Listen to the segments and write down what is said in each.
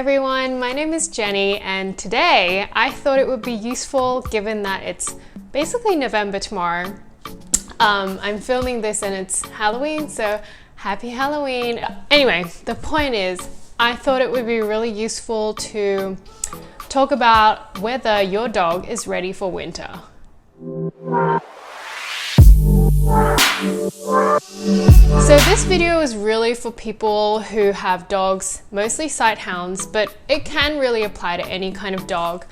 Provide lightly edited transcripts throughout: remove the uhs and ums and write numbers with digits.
everyone, my name is Jenny and today I thought it would be useful given that it's basically November tomorrow. I'm filming this and it's Halloween, so happy Halloween. Anyway, the point is I thought it would be really useful to talk about whether your dog is ready for winter. So this video is really for people who have dogs, mostly sight hounds, but it can really apply to any kind of dog.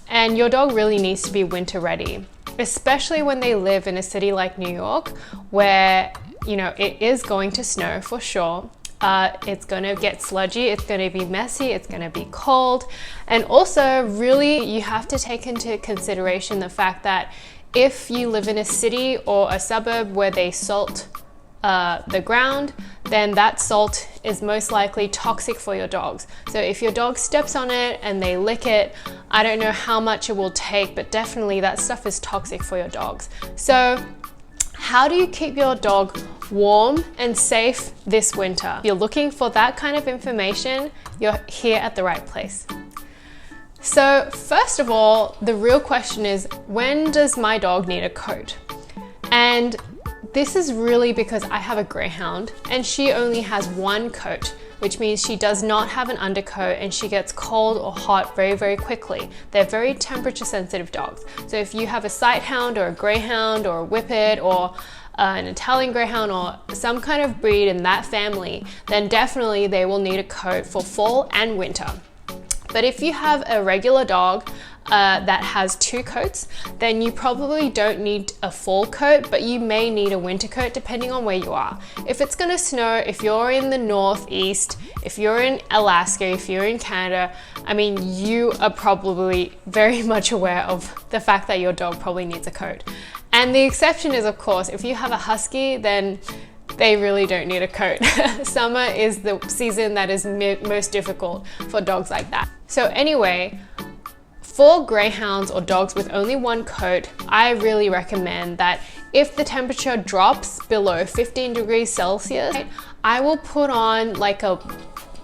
And your dog really needs to be winter ready, especially when they live in a city like New York, where, you know, it is going to snow for sure. It's going to get sludgy, it's going to be messy, it's going to be cold. And also really you have to take into consideration the fact that if you live in a city or a suburb where they salt the ground, then that salt is most likely toxic for your dogs. So if your dog steps on it and they lick it, I don't know how much it will take, but definitely that stuff is toxic for your dogs. So how do you keep your dog warm and safe this winter? If you're looking for that kind of information, you're here at the right place. So first of all, the real question is, when does my dog need a coat? And this is really because I have a Greyhound and she only has one coat, which means she does not have an undercoat and she gets cold or hot very, very quickly. They're very temperature sensitive dogs. So if you have a sight hound or a Greyhound or a Whippet or an Italian Greyhound or some kind of breed in that family, then definitely they will need a coat for fall and winter. But if you have a regular dog that has two coats, then you probably don't need a fall coat, but you may need a winter coat depending on where you are. If it's gonna snow, if you're in the Northeast, if you're in Alaska, if you're in Canada, I mean, you are probably very much aware of the fact that your dog probably needs a coat. And the exception is, of course, if you have a Husky, then they really don't need a coat. Summer is the season that is most difficult for dogs like that. So anyway, for Greyhounds or dogs with only one coat, I really recommend that if the temperature drops below 15 degrees Celsius, I will put on like a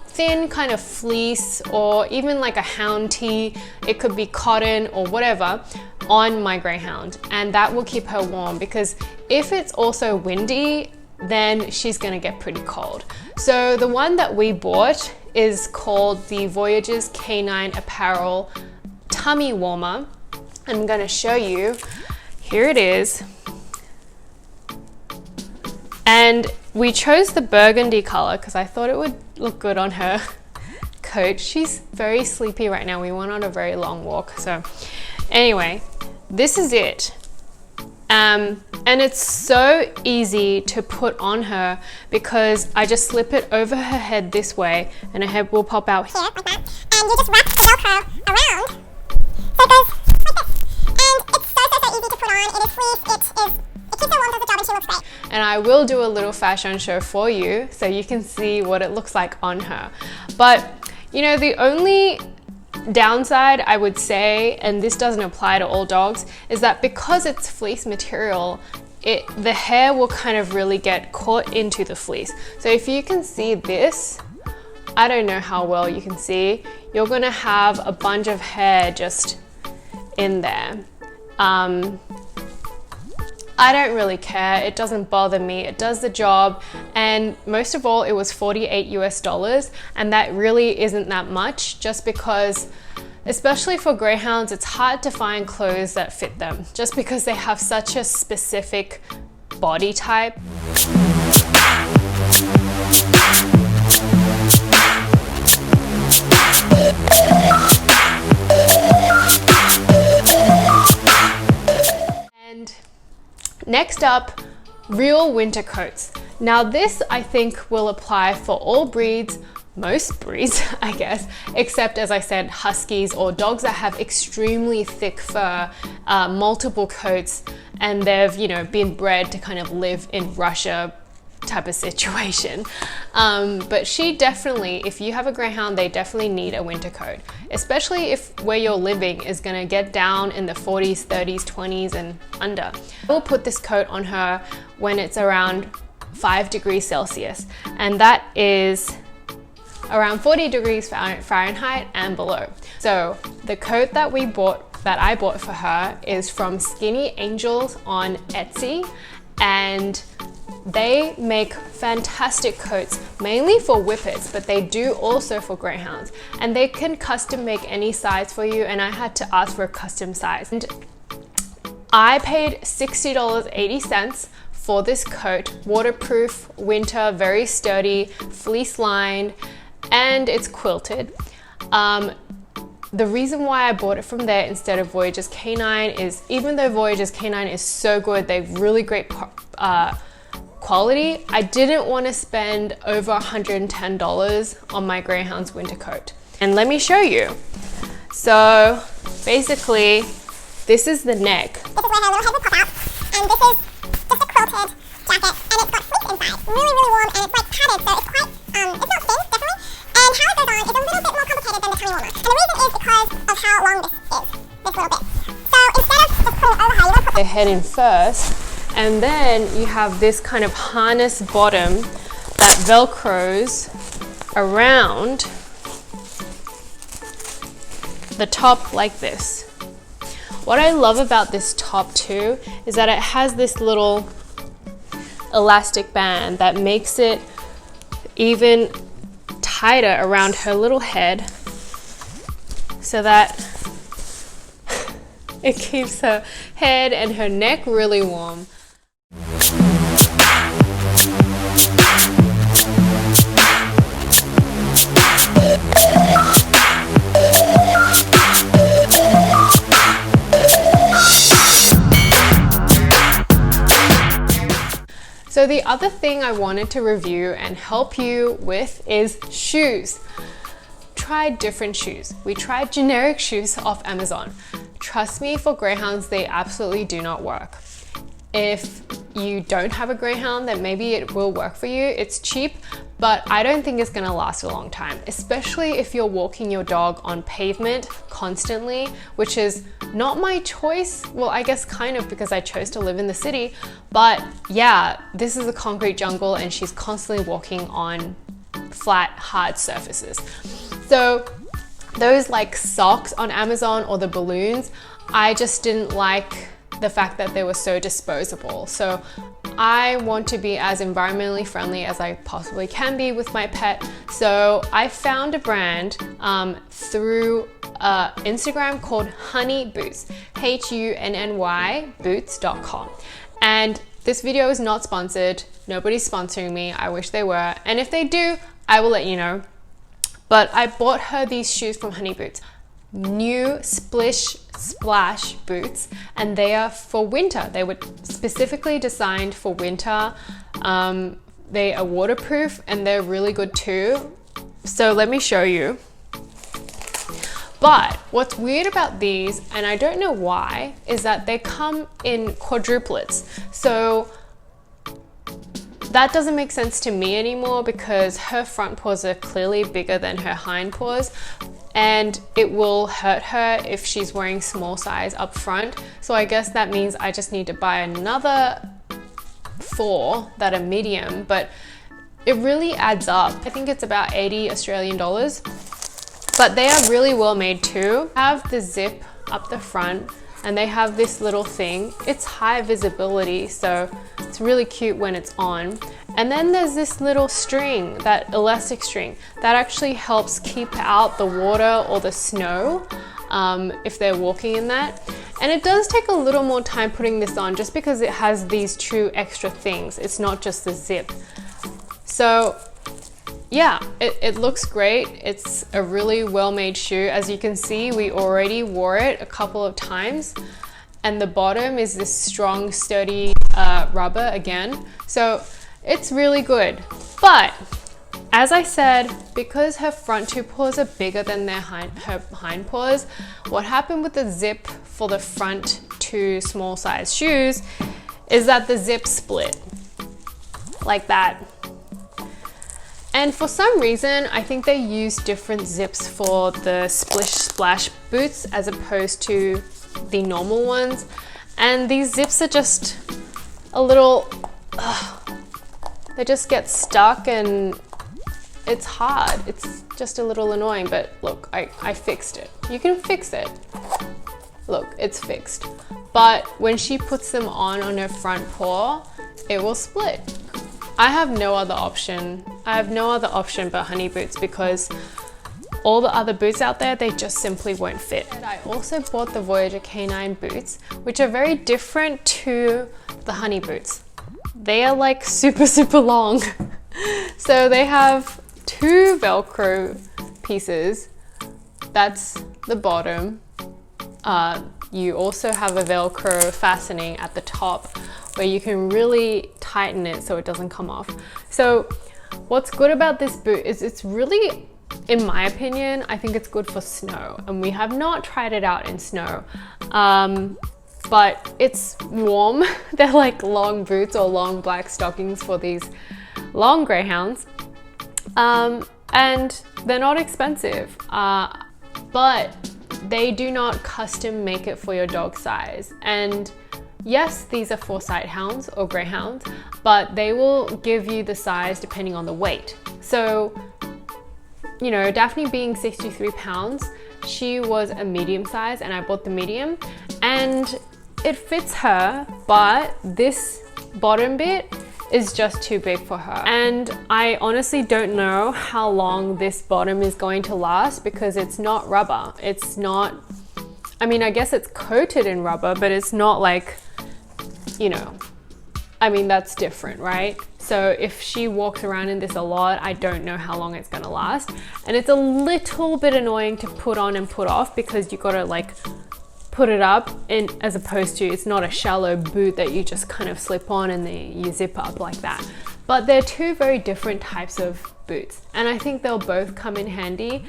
thin kind of fleece or even like a hound tee, it could be cotton or whatever, on my Greyhound, and that will keep her warm, because if it's also windy, then she's gonna get pretty cold. So the one that we bought is called the Voyages Canine Apparel Tummy Warmer. I'm gonna show you. Here it is. And we chose the burgundy color because I thought it would look good on her coat. She's very sleepy right now. We went on a very long walk. So anyway, this is it. And it's so easy to put on her because I just slip it over her head this way and her head will pop out here like that, and you just wrap the Velcro around so it goes like this. And it's so easy to put on. It is fleece, it keeps her warm, does the job, and she looks great. And I will do a little fashion show for you so you can see what it looks like on her. But you know, the only downside I would say, and this doesn't apply to all dogs, is that because it's fleece material, the hair will kind of really get caught into the fleece. So if you can see this, I don't know how well you can see, you're gonna have a bunch of hair just in there. I don't really care, it doesn't bother me, it does the job, and most of all it was $48 US, and that really isn't that much, just because especially for Greyhounds it's hard to find clothes that fit them just because they have such a specific body type. Next up, real winter coats. Now this I think will apply for all breeds, most breeds I guess, except as I said, Huskies or dogs that have extremely thick fur, multiple coats, and they've, you know, been bred to kind of live in Russia type of situation. But she definitely, if you have a Greyhound, they definitely need a winter coat, especially if where you're living is gonna get down in the 40s, 30s, 20s and under. I will put this coat on her when it's around 5 degrees Celsius, and that is around 40 degrees Fahrenheit and below. So the coat that I bought for her is from Skinny Angels on Etsy, and they make fantastic coats, mainly for whippets, but they do also for greyhounds, and they can custom make any size for you, and I had to ask for a custom size. And I paid $60.80 for this coat, waterproof, winter, very sturdy, fleece lined, and it's quilted. The reason why I bought it from there instead of Voyager's Canine is, even though Voyager's Canine is so good, they've really great quality, I didn't want to spend over $110 on my Greyhound's winter coat. And let me show you. So basically, this is the neck. This is where her little head would pop out, and this is just a quilted jacket, and it's got fleece inside. Really, really warm, and it's like padded, so it's quite, it's not thin, definitely. And how it goes on is a little bit more complicated than the tummy warmer. And the reason is because of how long this is, this little bit. So instead of just putting it over her, you want to put their head in first, and then you have this kind of harness bottom that velcros around the top like this. What I love about this top too is that it has this little elastic band that makes it even tighter around her little head, so that it keeps her head and her neck really warm. So the other thing I wanted to review and help you with is shoes. Try different shoes. We tried generic shoes off Amazon. Trust me, for greyhounds, they absolutely do not work. If you don't have a greyhound, then maybe it will work for you. It's cheap, but I don't think it's gonna last a long time, especially if you're walking your dog on pavement constantly, which is not my choice. Well, I guess kind of, because I chose to live in the city, but yeah, this is a concrete jungle and she's constantly walking on flat, hard surfaces. So those like socks on Amazon or the balloons, I just didn't like the fact that they were so disposable. So I want to be as environmentally friendly as I possibly can be with my pet. So I found a brand through Instagram called Honey Boots, HUNNY boots.com. And this video is not sponsored. Nobody's sponsoring me. I wish they were. And if they do, I will let you know. But I bought her these shoes from Honey Boots. New Splish Splash boots, and they are for winter. They were specifically designed for winter. They are waterproof and they're really good too. So let me show you. But what's weird about these, and I don't know why, is that they come in quadruplets. So that doesn't make sense to me anymore, because her front paws are clearly bigger than her hind paws, and it will hurt her if she's wearing small size up front. So I guess that means I just need to buy another 4 that are medium, but it really adds up. I think it's about 80 Australian dollars, but they are really well made too. Have the zip up the front, and they have this little thing. It's high visibility, so it's really cute when it's on. And then there's this little string, that elastic string, that actually helps keep out the water or the snow if they're walking in that. And it does take a little more time putting this on, just because it has these 2 extra things. It's not just the zip. So yeah, it looks great. It's a really well-made shoe. As you can see, we already wore it a couple of times, and the bottom is this strong, sturdy rubber again. So it's really good. But as I said, because her front 2 paws are bigger than her hind paws, what happened with the zip for the front 2 small size shoes is that the zip split like that. And for some reason, I think they use different zips for the Splish Splash boots as opposed to the normal ones. And these zips are just a little, they just get stuck, and it's hard. It's just a little annoying, but look, I fixed it. You can fix it. Look, it's fixed. But when she puts them on her front paw, it will split. I have no other option. I have no other option but honey boots, because all the other boots out there, they just simply won't fit. And I also bought the Voyager Canine boots, which are very different to the honey boots. They are like super, super long. So they have 2 Velcro pieces. That's the bottom. You also have a Velcro fastening at the top where you can really tighten it so it doesn't come off. So what's good about this boot is it's really, in my opinion, I think it's good for snow, and we have not tried it out in snow. But it's warm. They're like long boots or long black stockings for these long Greyhounds. And they're not expensive, but they do not custom make it for your dog size. And yes, these are for Sighthounds or Greyhounds, but they will give you the size depending on the weight. So, you know, Daphne being 63 pounds, she was a medium size, and I bought the medium, and it fits her, but this bottom bit is just too big for her. And I honestly don't know how long this bottom is going to last, because it's not rubber. It's not, I mean, I guess it's coated in rubber, but it's not like, you know, I mean, that's different, right? So if she walks around in this a lot, I don't know how long it's gonna last. And it's a little bit annoying to put on and put off, because you gotta like put it up, in, as opposed to, it's not a shallow boot that you just kind of slip on and then you zip up like that. But they're 2 very different types of boots, and I think they'll both come in handy.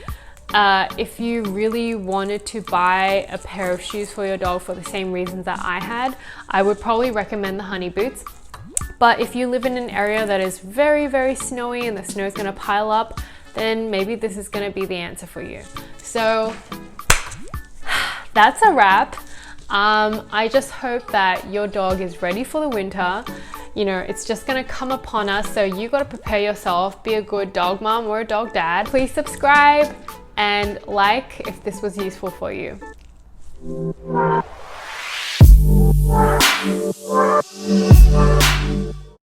If you really wanted to buy a pair of shoes for your dog for the same reasons that I had, I would probably recommend the honey boots. But if you live in an area that is very, very snowy and the snow is gonna pile up, then maybe this is gonna be the answer for you. So that's a wrap. I just hope that your dog is ready for the winter. You know, it's just gonna come upon us, so you gotta prepare yourself, be a good dog mom or a dog dad. Please subscribe and like if this was useful for you.